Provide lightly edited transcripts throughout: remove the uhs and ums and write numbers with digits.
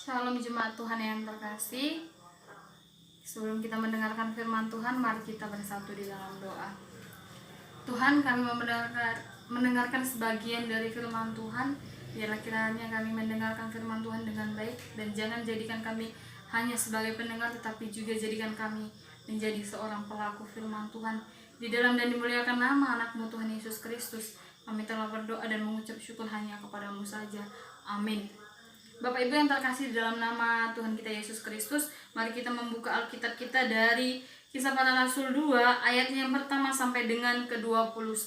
Shalom jemaat Tuhan yang terkasih. Sebelum kita mendengarkan firman Tuhan, mari kita bersatu di dalam doa. Tuhan, kami mendengarkan sebagian dari firman Tuhan. Biarlah kiranya kami mendengarkan firman Tuhan dengan baik, dan jangan jadikan kami hanya sebagai pendengar, tetapi juga jadikan kami menjadi seorang pelaku firman Tuhan. Di dalam dan dimuliakan nama anak-Mu Tuhan Yesus Kristus, kami telah berdoa dan mengucap syukur hanya kepadamu saja. Amin. Bapak Ibu yang terkasih di dalam nama Tuhan kita Yesus Kristus, mari kita membuka Alkitab kita dari Kisah Para Rasul 2 ayatnya yang pertama sampai dengan ke-21.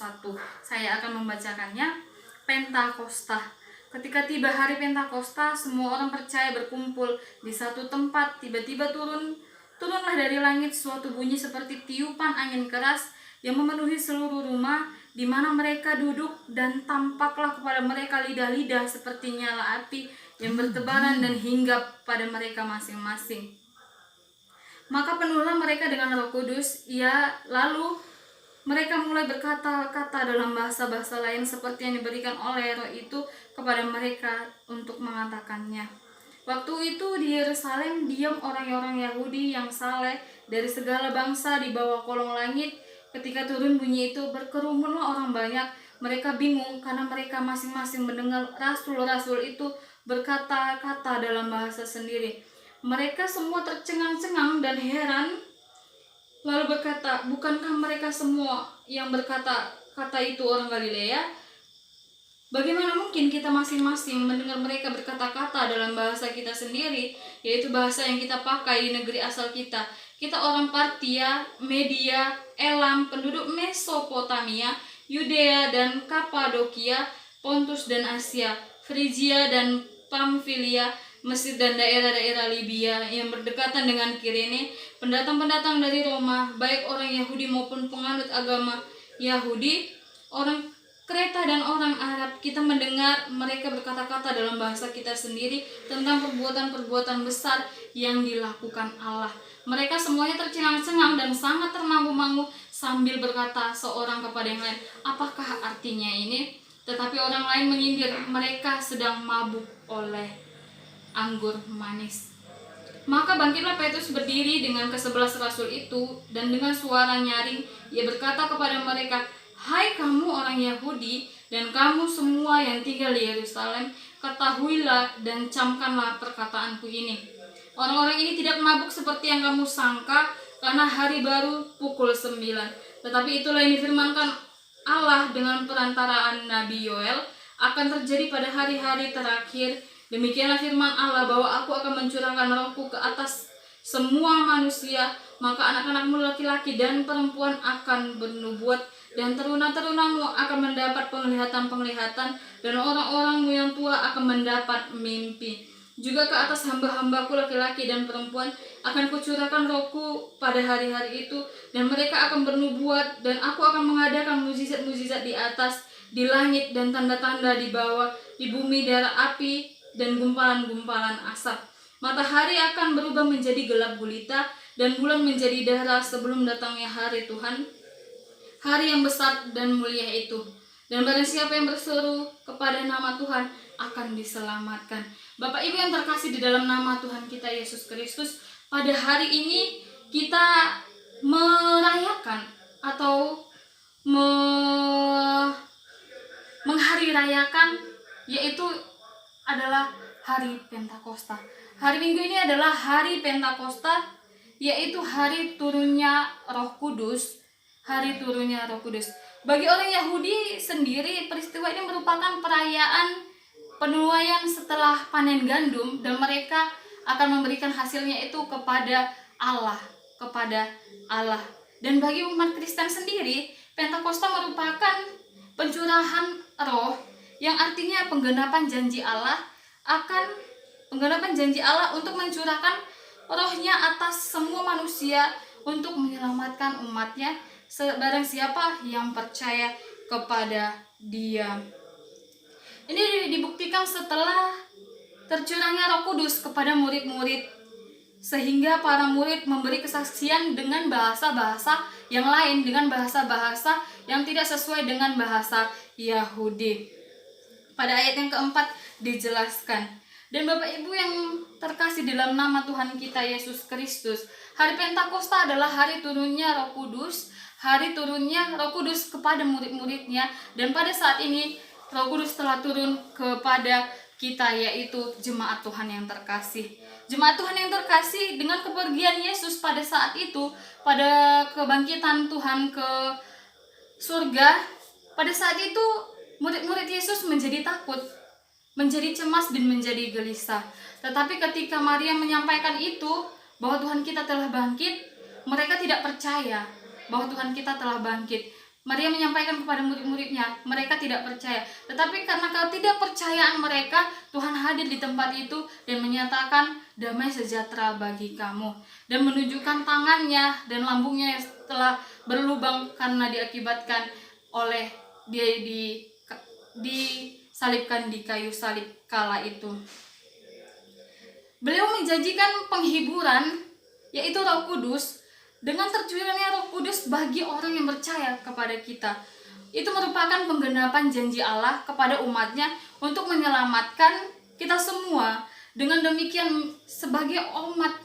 Saya akan membacakannya. Pentakosta. Ketika tiba hari Pentakosta, semua orang percaya berkumpul di satu tempat. Tiba-tiba turunlah dari langit suatu bunyi seperti tiupan angin keras yang memenuhi seluruh rumah di mana mereka duduk, dan tampaklah kepada mereka lidah-lidah seperti nyala api yang bertebaran dan hinggap pada mereka masing-masing. Maka penuhlah mereka dengan Roh Kudus. Lalu mereka mulai berkata-kata dalam bahasa-bahasa lain seperti yang diberikan oleh Roh itu kepada mereka untuk mengatakannya. Waktu itu di Yerusalem diam orang-orang Yahudi yang saleh dari segala bangsa di bawah kolong langit. Ketika turun bunyi itu, berkerumunlah orang banyak. Mereka bingung karena mereka masing-masing mendengar rasul-rasul itu berkata-kata dalam bahasa sendiri. Mereka semua tercengang-cengang dan heran, lalu berkata, bukankah mereka semua yang berkata-kata itu orang Galilea? Bagaimana mungkin kita masing-masing mendengar mereka berkata-kata dalam bahasa kita sendiri, yaitu bahasa yang kita pakai di negeri asal kita? Kita orang Partia, Media, Elam, penduduk Mesopotamia, Yudea dan Kapadokia, Pontus dan Asia, Frigia dan Pamfilia, Mesir dan daerah-daerah Libya yang berdekatan dengan Kirene, pendatang-pendatang dari Roma, baik orang Yahudi maupun penganut agama Yahudi, orang Kreta dan orang Arab. Kita mendengar mereka berkata-kata dalam bahasa kita sendiri tentang perbuatan-perbuatan besar yang dilakukan Allah. Mereka semuanya tercengang-cengang dan sangat termangu-mangu sambil berkata seorang kepada yang lain, apakah artinya ini? Tetapi orang lain menyindir, mereka sedang mabuk oleh anggur manis. Maka bangkitlah Petrus berdiri dengan ke-11 rasul itu, dan dengan suara nyaring ia berkata kepada mereka, hai kamu orang Yahudi dan kamu semua yang tinggal di Yerusalem, ketahuilah dan camkanlah perkataanku ini. Orang-orang ini tidak mabuk seperti yang kamu sangka, karena hari baru pukul 9. Tetapi itulah yang difirmankan Allah dengan perantaraan Nabi Yoel akan terjadi pada hari-hari terakhir. Demikianlah firman Allah, bahwa aku akan mencurahkan rohku ke atas semua manusia, maka anak-anakmu laki-laki dan perempuan akan bernubuat, dan teruna-terunamu akan mendapat penglihatan-penglihatan, dan orang-orangmu yang tua akan mendapat mimpi. Juga ke atas hamba-hambaku laki-laki dan perempuan akan kucurahkan rohku pada hari-hari itu, dan mereka akan bernubuat, dan aku akan mengadakan mukjizat-mukjizat di atas, di langit, dan tanda-tanda di bawah, di bumi darah api dan gumpalan-gumpalan asap. Matahari akan berubah menjadi gelap gulita, dan bulan menjadi darah sebelum datangnya hari Tuhan, hari yang besar dan mulia itu. Dan barang siapa yang berseru kepada nama Tuhan akan diselamatkan. Bapak Ibu yang terkasih di dalam nama Tuhan kita Yesus Kristus, pada hari ini kita merayakan atau menghari rayakan, yaitu adalah hari Pentakosta. Hari Minggu ini adalah hari Pentakosta, yaitu hari turunnya Roh Kudus. Hari turunnya Roh Kudus. Bagi orang Yahudi sendiri, peristiwa ini merupakan perayaan penuaian setelah panen gandum, dan mereka akan memberikan hasilnya itu kepada Allah, Dan bagi umat Kristen sendiri, Pentakosta merupakan pencurahan roh, yang artinya penggenapan janji Allah untuk mencurahkan rohnya atas semua manusia untuk menyelamatkan umatnya, barang siapa yang percaya kepada Dia. Ini dibuktikan setelah tercurahnya Roh Kudus kepada murid-murid, sehingga para murid memberi kesaksian dengan bahasa-bahasa yang lain, dengan bahasa-bahasa yang tidak sesuai dengan bahasa Yahudi. Pada ayat yang keempat dijelaskan, Dan Bapak Ibu yang terkasih dalam nama Tuhan kita Yesus Kristus, hari Pentakosta adalah hari turunnya Roh Kudus, hari turunnya Roh Kudus kepada murid-muridnya. Dan pada saat ini Roh Kudus telah turun kepada kita, yaitu jemaat Tuhan yang terkasih. Jemaat Tuhan yang terkasih, dengan kepergian Yesus pada saat itu, pada kebangkitan Tuhan ke surga, pada saat itu murid-murid Yesus menjadi takut, menjadi cemas, dan menjadi gelisah. Tetapi ketika Maria menyampaikan itu, bahwa Tuhan kita telah bangkit, mereka tidak percaya bahwa Tuhan kita telah bangkit. Maria menyampaikan kepada murid-muridnya, mereka tidak percaya. Tetapi karena ketidakpercayaan mereka, Tuhan hadir di tempat itu dan menyatakan damai sejahtera bagi kamu. Dan menunjukkan tangannya dan lambungnya yang telah berlubang karena diakibatkan oleh dia disalibkan di kayu salib kala itu. Beliau menjanjikan penghiburan, yaitu Roh Kudus, dengan tercurahnya Roh Kudus bagi orang yang percaya kepada kita. Itu merupakan penggenapan janji Allah kepada umatnya untuk menyelamatkan kita semua. Dengan demikian, sebagai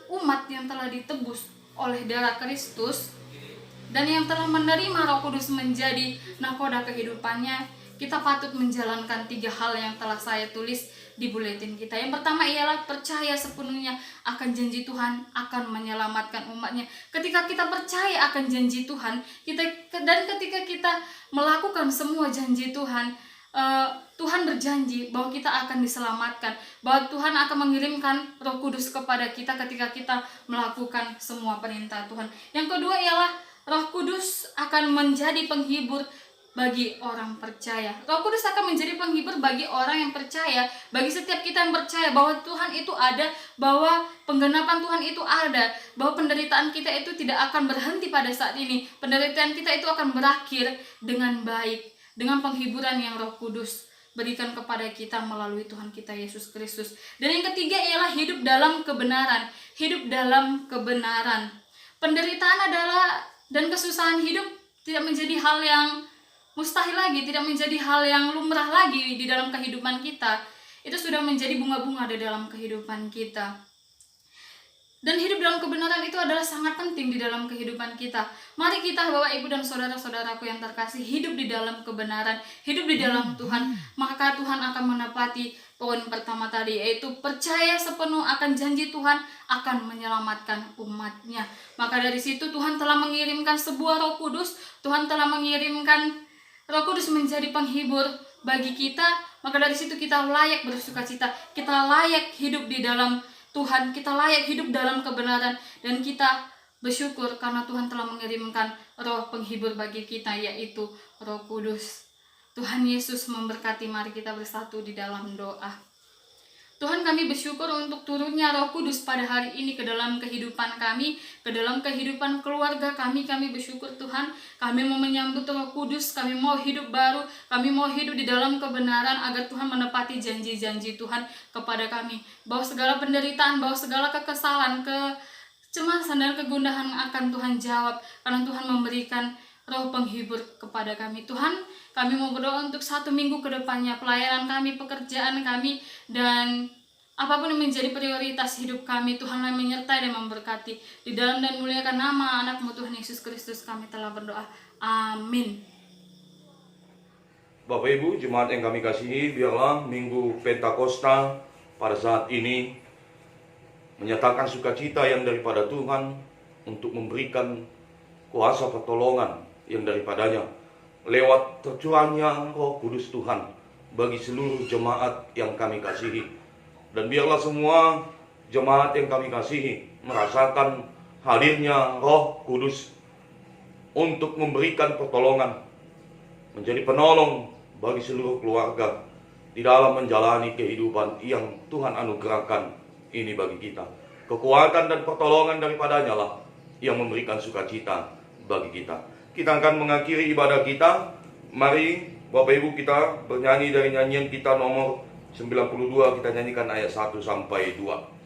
umat yang telah ditebus oleh darah Kristus dan yang telah menerima Roh Kudus menjadi nahkoda kehidupannya, kita patut menjalankan 3 hal yang telah saya tulis di buletin kita. Yang pertama ialah percaya sepenuhnya akan janji Tuhan akan menyelamatkan umatnya. Ketika kita percaya akan janji Tuhan, dan ketika kita melakukan semua janji Tuhan, Tuhan berjanji bahwa kita akan diselamatkan, bahwa Tuhan akan mengirimkan Roh Kudus kepada kita ketika kita melakukan semua perintah Tuhan. Yang kedua ialah Roh Kudus akan menjadi penghibur bagi orang percaya. Roh Kudus akan menjadi penghibur bagi orang yang percaya, bagi setiap kita yang percaya bahwa Tuhan itu ada, bahwa penggenapan Tuhan itu ada, bahwa penderitaan kita itu tidak akan berhenti pada saat ini. Penderitaan kita itu akan berakhir dengan baik, dengan penghiburan yang Roh Kudus berikan kepada kita melalui Tuhan kita Yesus Kristus. Dan yang ketiga ialah hidup dalam kebenaran. Hidup dalam kebenaran. Penderitaan adalah, dan kesusahan hidup tidak menjadi hal yang mustahil lagi, tidak menjadi hal yang lumrah lagi di dalam kehidupan kita. Itu sudah menjadi bunga-bunga di dalam kehidupan kita. Dan hidup dalam kebenaran itu adalah sangat penting di dalam kehidupan kita. Mari kita, Bapak, Ibu, dan saudara-saudaraku yang terkasih, hidup di dalam kebenaran, hidup di dalam Tuhan. Maka Tuhan akan menepati poin pertama tadi, yaitu percaya sepenuh akan janji Tuhan akan menyelamatkan umatnya. Maka dari situ Tuhan telah mengirimkan sebuah Roh Kudus. Tuhan telah mengirimkan Roh Kudus menjadi penghibur bagi kita. Maka dari situ kita layak bersukacita, kita layak hidup di dalam Tuhan, kita layak hidup dalam kebenaran, dan kita bersyukur karena Tuhan telah mengirimkan Roh penghibur bagi kita, yaitu Roh Kudus. Tuhan Yesus memberkati. Mari kita bersatu di dalam doa. Tuhan, kami bersyukur untuk turunnya Roh Kudus pada hari ini ke dalam kehidupan kami, ke dalam kehidupan keluarga kami. Kami bersyukur Tuhan, kami mau menyambut Roh Kudus, kami mau hidup baru, kami mau hidup di dalam kebenaran agar Tuhan menepati janji-janji Tuhan kepada kami. Bahwa segala penderitaan, bahwa segala kekesalan, kecemasan dan kegundahan akan Tuhan jawab, karena Tuhan memberikan Roh penghibur kepada kami. Tuhan, kami mau berdoa untuk 1 minggu ke depannya, pelayanan kami, pekerjaan kami, dan apapun yang menjadi prioritas hidup kami. Tuhan yang menyertai dan memberkati. Di dalam dan muliakan nama anak-Mu Tuhan Yesus Kristus kami telah berdoa. Amin. Bapak Ibu, jemaat yang kami kasihi, biarlah Minggu Pentakosta pada saat ini menyatakan sukacita yang daripada Tuhan untuk memberikan kuasa pertolongan yang daripadanya lewat tercurahnya Roh Kudus Tuhan bagi seluruh jemaat yang kami kasihi. Dan biarlah semua jemaat yang kami kasihi merasakan hadirnya Roh Kudus untuk memberikan pertolongan, menjadi penolong bagi seluruh keluarga di dalam menjalani kehidupan yang Tuhan anugerahkan ini bagi kita. Kekuatan dan pertolongan daripadanya lah yang memberikan sukacita bagi kita. Kita akan mengakhiri ibadah kita. Mari Bapak Ibu kita bernyanyi dari nyanyian kita nomor 92. Kita nyanyikan ayat 1 sampai 2.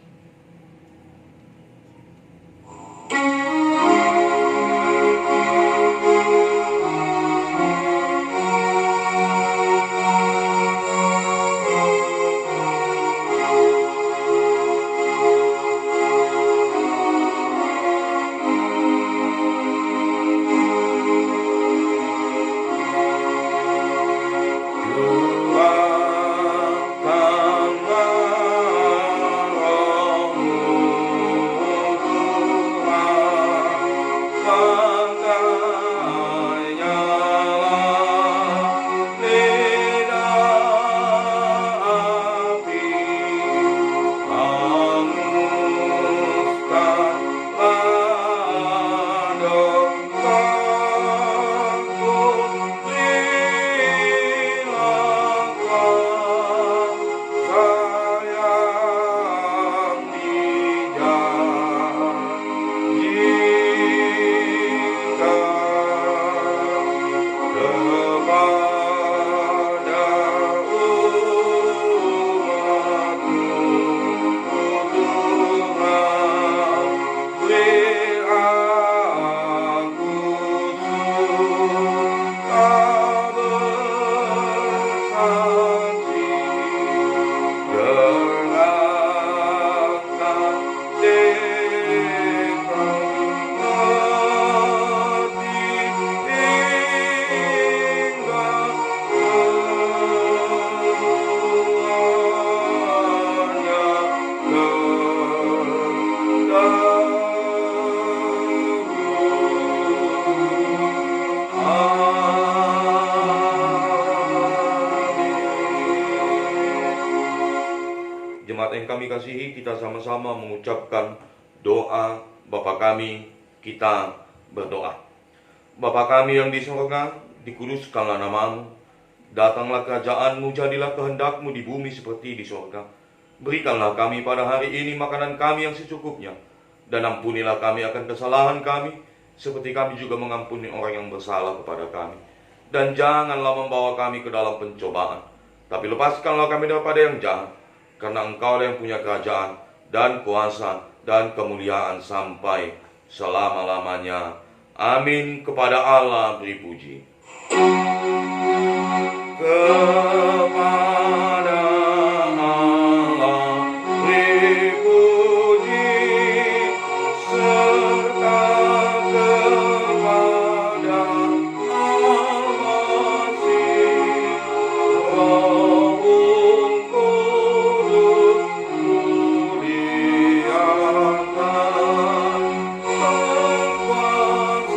kami kasihi, kita sama-sama mengucapkan doa Bapa kami, kita berdoa. Bapa kami yang di surga, dikuduskanlah namamu, datanglah kerajaan-Mu, jadilah kehendak-Mu di bumi seperti di surga. Berikanlah kami pada hari ini makanan kami yang secukupnya, dan ampunilah kami akan kesalahan kami, seperti kami juga mengampuni orang yang bersalah kepada kami. Dan janganlah membawa kami ke dalam pencobaan, tapi lepaskanlah kami daripada yang jahat, karena Engkau yang punya kerajaan, dan kuasa, dan kemuliaan sampai selama-lamanya. Amin. Kepada Allah beri puji. Kepada Allah beri puji, serta kepada Al-Masih, Roh Kudus muliakan berkuasa dan berkasihan.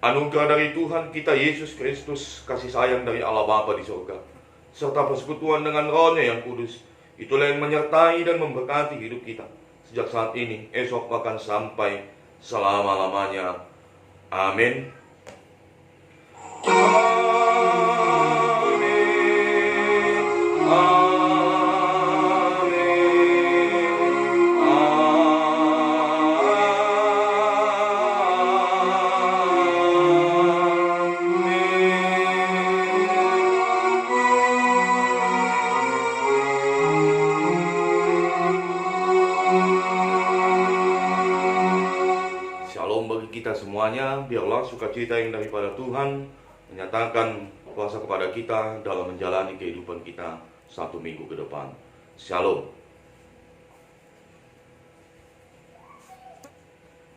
Anugerah dari Tuhan kita Yesus Kristus, kasih sayang dari Allah Bapa di surga, serta persekutuan dengan Roh-Nya yang kudus, itulah yang menyertai dan memberkati hidup kita sejak saat ini, esok bahkan sampai selama-lamanya. Amin. Shalom bagi kita semuanya. Biarlah sukacita yang daripada Tuhan menyatakan kuasa kepada kita dalam menjalani kehidupan kita 1 minggu ke depan. Shalom.